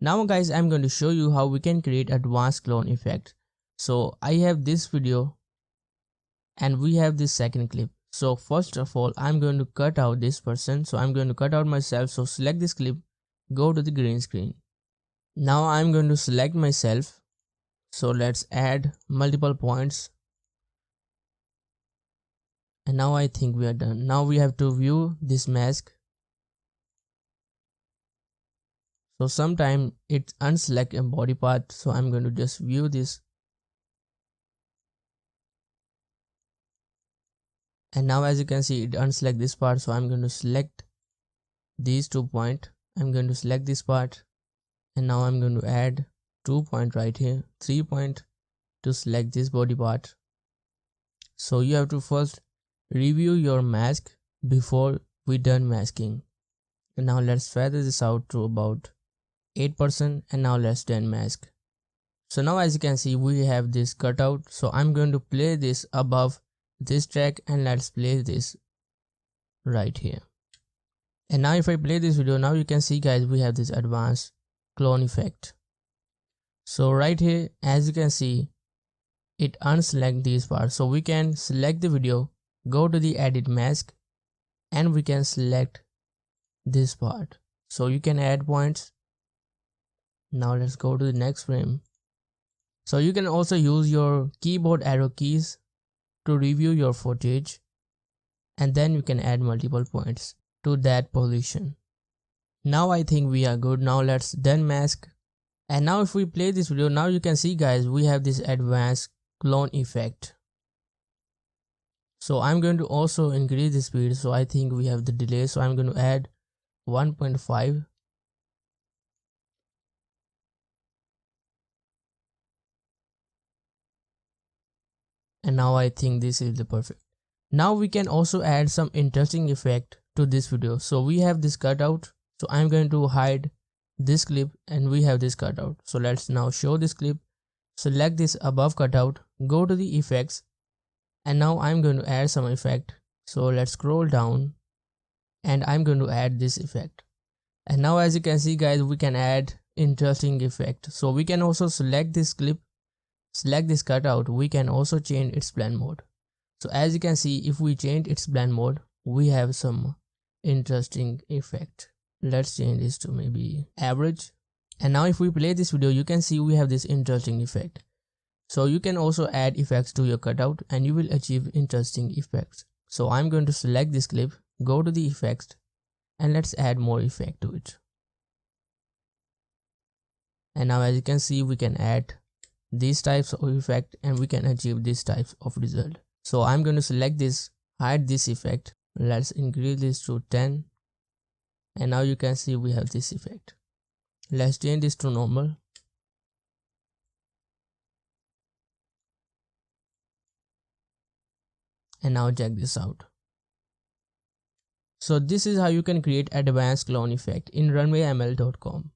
Now guys, I'm going to show you how we can create advanced clone effect. So I have this video and we have this second clip. So first of all, I'm going to cut out this person. So I'm going to cut out myself. So select this clip, go to the green screen. Now I'm going to select myself. So let's add multiple points. And now I think we are done. Now we have to view this mask. So sometime it unselect a body part. So I'm going to just view this. And now as you can see, it unselect this part. So I'm going to select these 2 points. I'm going to select this part. And now I'm going to add 2 points right here, 3 points to select this body part. So you have to first review your mask before we done masking. And now let's feather this out to about 8%, and now let's done mask. So now as you can see, we have this cutout. So I'm going to play this above this track, and let's play this right here. And now if I play this video, now you can see guys, we have this advanced clone effect. So right here, as you can see, it unselect these parts. So we can select the video, go to the edit mask, and we can select this part. So you can add points. Now let's go to the next frame. So you can also use your keyboard arrow keys to review your footage, and then you can add multiple points to that position. Now I think we are good. Now let's done mask. And now if we play this video, now you can see guys, we have this advanced clone effect. So I'm going to also increase the speed. So I think we have the delay. So I'm going to add 1.5. And now I think this is the perfect. Now we can also add some interesting effect to this video. So we have this cutout. So I'm going to hide this clip, and we have this cutout. So let's now show this clip. Select this above cutout, go to the effects, and now I'm going to add some effect. So let's scroll down, and I'm going to add this effect. And now as you can see guys, we can add interesting effect. So we can also select this clip, select this cutout, we can also change its blend mode. So as you can see, if we change its blend mode, we have some interesting effect. Let's change this to maybe average. And now if we play this video, you can see we have this interesting effect. So you can also add effects to your cutout, and you will achieve interesting effects. So I'm going to select this clip, go to the effects, and let's add more effect to it. And now as you can see, we can add these types of effect, and we can achieve these types of result. So I'm going to select this, hide this effect. Let's increase this to 10. And now you can see we have this effect. Let's change this to normal. And now check this out. So this is how you can create advanced clone effect in RunwayML.com.